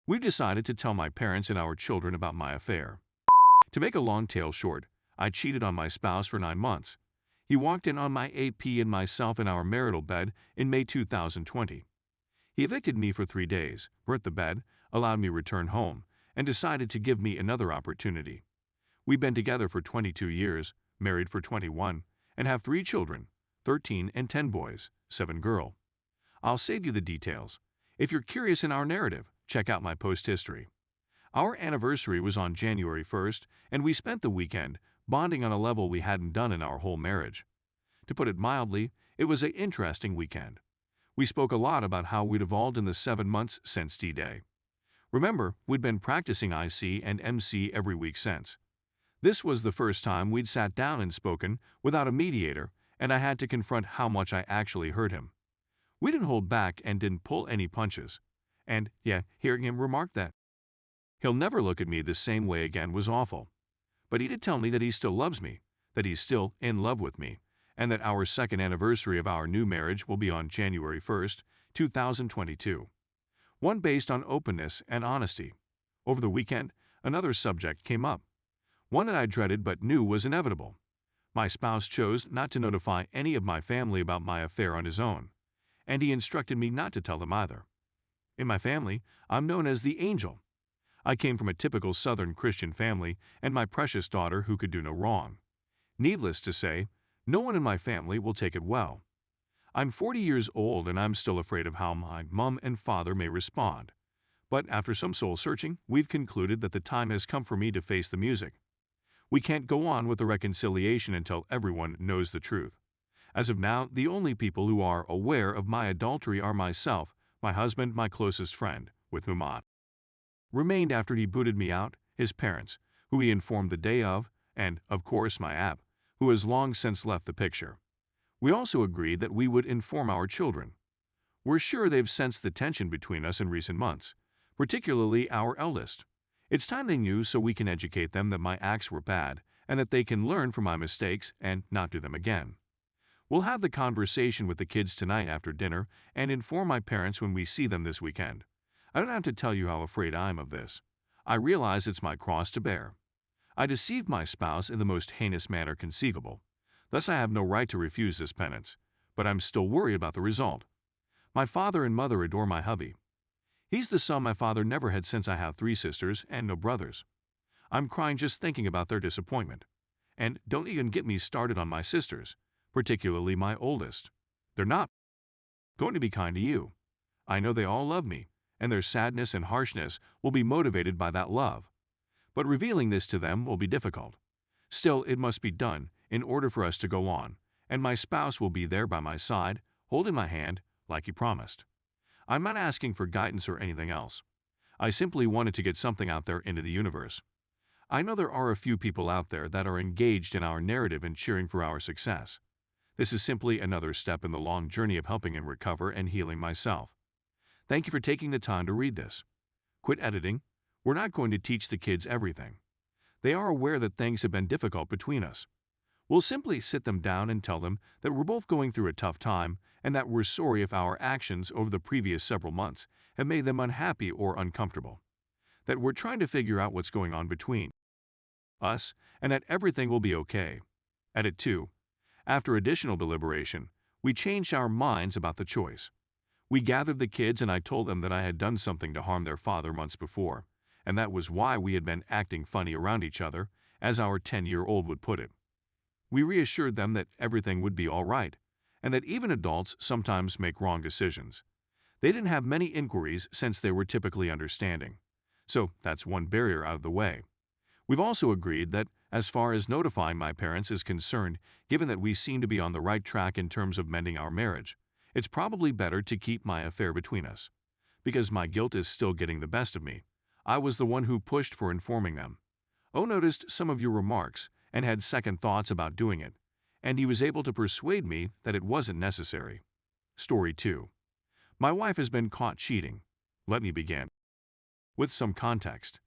We've decided to tell my parents and our children about my affair. To make a long tale short, I cheated on my spouse for 9 months. He walked in on my AP and myself in our marital bed in May 2020. He evicted me for 3 days, burnt the bed, allowed me to return home, and decided to give me another opportunity. We've been together for 22 years, married for 21, and have 3 children, 13 and 10 boys, 7 girls. I'll save you the details. If you're curious in our narrative, check out my post history. Our anniversary was on January 1st, and we spent the weekend bonding on a level we hadn't done in our whole marriage. To put it mildly, it was an interesting weekend. We spoke a lot about how we'd evolved in the 7 months since D-Day. Remember, we'd been practicing IC and MC every week since. This was the first time we'd sat down and spoken without a mediator, and I had to confront how much I actually hurt him. We didn't hold back and didn't pull any punches. And, hearing him remark that he'll never look at me the same way again was awful. But he did tell me that he still loves me, that he's still in love with me, and that our second anniversary of our new marriage will be on January 1st, 2022. One based on openness and honesty. Over the weekend, another subject came up. One that I dreaded but knew was inevitable. My spouse chose not to notify any of my family about my affair on his own, and he instructed me not to tell them either. In my family, I'm known as the angel. I came from a typical Southern Christian family and my precious daughter who could do no wrong. Needless to say, no one in my family will take it well. I'm 40 years old and I'm still afraid of how my mom and father may respond. But after some soul searching, we've concluded that the time has come for me to face the music. We can't go on with the reconciliation until everyone knows the truth. As of now, the only people who are aware of my adultery are myself, my husband, my closest friend, with whom I remained after he booted me out, his parents, who he informed the day of, and, of course, my app, who has long since left the picture. We also agreed that we would inform our children. We're sure they've sensed the tension between us in recent months, particularly our eldest. It's time they knew so we can educate them that my acts were bad and that they can learn from my mistakes and not do them again. We'll have the conversation with the kids tonight after dinner and inform my parents when we see them this weekend. I don't have to tell you how afraid I am of this. I realize it's my cross to bear. I deceived my spouse in the most heinous manner conceivable. Thus I have no right to refuse this penance, but I'm still worried about the result. My father and mother adore my hubby. He's the son my father never had since I have 3 sisters and no brothers. I'm crying just thinking about their disappointment. And don't even get me started on my sisters, particularly my oldest. They're not going to be kind to you. I know they all love me, and their sadness and harshness will be motivated by that love. But revealing this to them will be difficult. Still, it must be done in order for us to go on, and my spouse will be there by my side, holding my hand, like he promised. I'm not asking for guidance or anything else. I simply wanted to get something out there into the universe. I know there are a few people out there that are engaged in our narrative and cheering for our success. This is simply another step in the long journey of helping and recover and healing myself. Thank you for taking the time to read this. Quit editing. We're not going to teach the kids everything. They are aware that things have been difficult between us. We'll simply sit them down and tell them that we're both going through a tough time and that we're sorry if our actions over the previous several months have made them unhappy or uncomfortable. That we're trying to figure out what's going on between us and that everything will be okay. Edit 2. After additional deliberation, we changed our minds about the choice. We gathered the kids and I told them that I had done something to harm their father months before, and that was why we had been acting funny around each other, as our 10-year-old would put it. We reassured them that everything would be all right, and that even adults sometimes make wrong decisions. They didn't have many inquiries since they were typically understanding. So that's one barrier out of the way. We've also agreed that, as far as notifying my parents is concerned, given that we seem to be on the right track in terms of mending our marriage, it's probably better to keep my affair between us. Because my guilt is still getting the best of me, I was the one who pushed for informing them. O noticed some of your remarks and had second thoughts about doing it, and he was able to persuade me that it wasn't necessary. Story 2. My wife has been caught cheating. Let me begin with some context.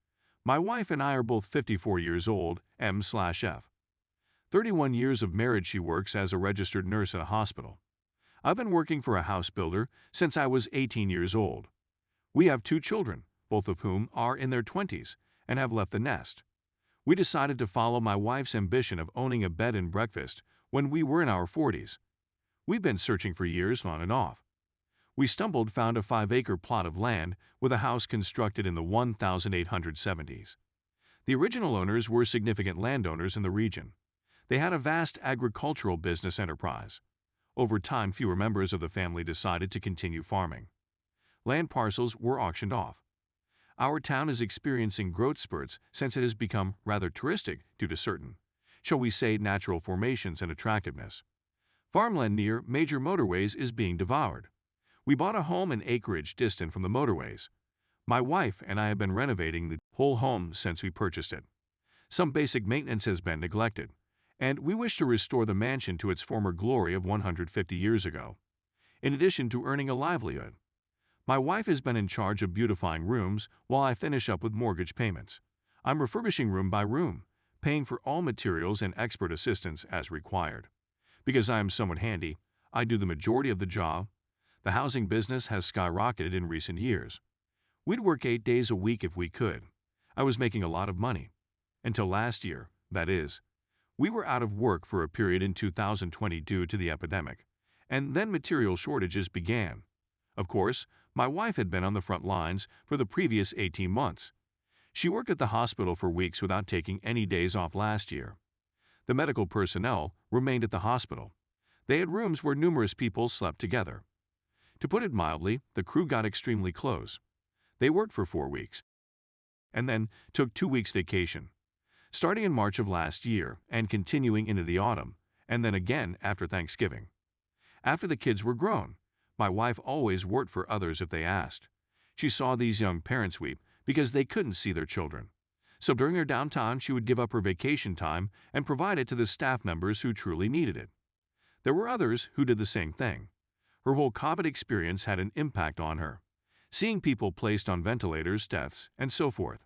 My wife and I are both 54 years old, M/F. 31 years of marriage. She works as a registered nurse at a hospital. I've been working for a house builder since I was 18 years old. We have 2 children, both of whom are in their 20s and have left the nest. We decided to follow my wife's ambition of owning a bed and breakfast when we were in our 40s. We've been searching for years on and off. We found a 5-acre plot of land with a house constructed in the 1870s. The original owners were significant landowners in the region. They had a vast agricultural business enterprise. Over time, fewer members of the family decided to continue farming. Land parcels were auctioned off. Our town is experiencing growth spurts since it has become rather touristic due to certain, shall we say, natural formations and attractiveness. Farmland near major motorways is being devoured. We bought a home in acreage distant from the motorways. My wife and I have been renovating the whole home since we purchased it. Some basic maintenance has been neglected, and we wish to restore the mansion to its former glory of 150 years ago, in addition to earning a livelihood. My wife has been in charge of beautifying rooms while I finish up with mortgage payments. I'm refurbishing room by room, paying for all materials and expert assistance as required. Because I am somewhat handy, I do the majority of the job. The housing business has skyrocketed in recent years. We'd work 8 days a week if we could. I was making a lot of money. Until last year, that is. We were out of work for a period in 2020 due to the epidemic, and then material shortages began. Of course, my wife had been on the front lines for the previous 18 months. She worked at the hospital for weeks without taking any days off last year. The medical personnel remained at the hospital. They had rooms where numerous people slept together. To put it mildly, the crew got extremely close. They worked for 4 weeks, and then took 2 weeks vacation, starting in March of last year and continuing into the autumn, and then again after Thanksgiving. After the kids were grown, my wife always worked for others if they asked. She saw these young parents weep because they couldn't see their children. So during her downtime, she would give up her vacation time and provide it to the staff members who truly needed it. There were others who did the same thing. Her whole COVID experience had an impact on her, seeing people placed on ventilators, deaths, and so forth.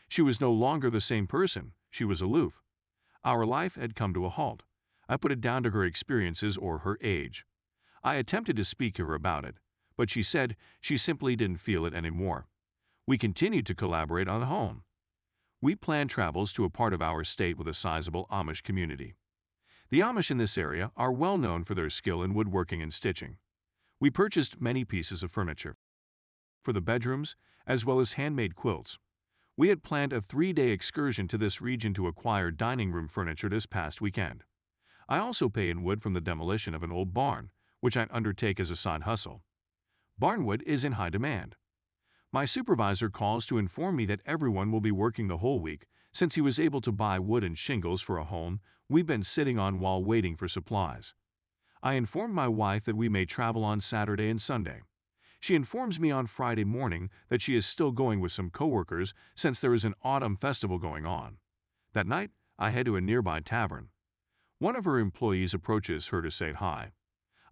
She was no longer the same person. She was aloof. Our life had come to a halt. I put it down to her experiences or her age. I attempted to speak to her about it, but she said she simply didn't feel it anymore. We continued to collaborate on the home. We planned travels to a part of our state with a sizable Amish community. The Amish in this area are well known for their skill in woodworking and stitching. We purchased many pieces of furniture for the bedrooms, as well as handmade quilts. We had planned a 3-day excursion to this region to acquire dining room furniture this past weekend. I also pay in wood from the demolition of an old barn, which I undertake as a side hustle. Barnwood is in high demand. My supervisor calls to inform me that everyone will be working the whole week since he was able to buy wood and shingles for a home we've been sitting on while waiting for supplies. I informed my wife that we may travel on Saturday and Sunday. She informs me on Friday morning that she is still going with some coworkers since there is an autumn festival going on. That night, I head to a nearby tavern. One of her employees approaches her to say hi.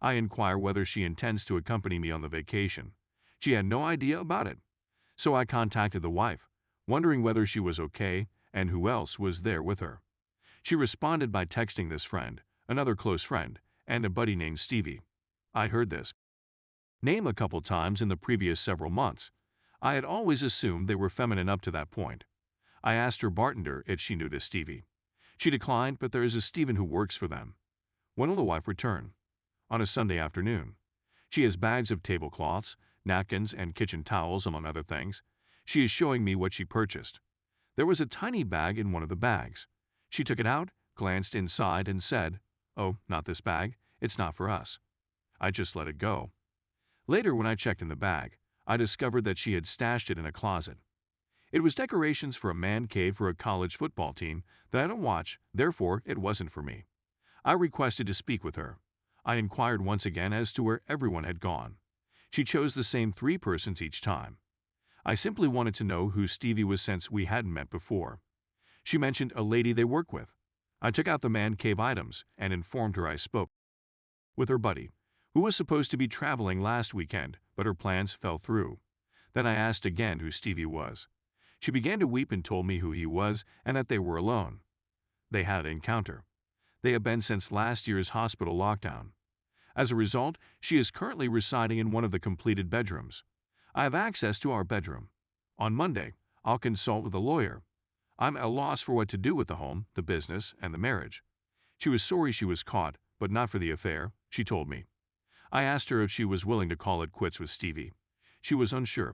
I inquire whether she intends to accompany me on the vacation. She had no idea about it. So I contacted the wife, wondering whether she was okay and who else was there with her. She responded by texting this friend, another close friend, and a buddy named Stevie. I heard this name a couple times in the previous several months. I had always assumed they were feminine up to that point. I asked her bartender if she knew this Stevie. She declined, but there is a Steven who works for them. When will the wife return? On a Sunday afternoon. She has bags of tablecloths, napkins, and kitchen towels, among other things. She is showing me what she purchased. There was a tiny bag in one of the bags. She took it out, glanced inside, and said, "Oh, not this bag. It's not for us." I just let it go. Later, when I checked in the bag, I discovered that she had stashed it in a closet. It was decorations for a man cave for a college football team that I don't watch, therefore it wasn't for me. I requested to speak with her. I inquired once again as to where everyone had gone. She chose the same 3 persons each time. I simply wanted to know who Stevie was since we hadn't met before. She mentioned a lady they work with. I took out the man cave items and informed her I spoke with her buddy, who was supposed to be traveling last weekend, but her plans fell through. Then I asked again who Stevie was. She began to weep and told me who he was and that they were alone. They had an encounter. They have been since last year's hospital lockdown. As a result, she is currently residing in one of the completed bedrooms. I have access to our bedroom. On Monday, I'll consult with a lawyer. I'm at a loss for what to do with the home, the business, and the marriage. She was sorry she was caught, but not for the affair, she told me. I asked her if she was willing to call it quits with Stevie. She was unsure.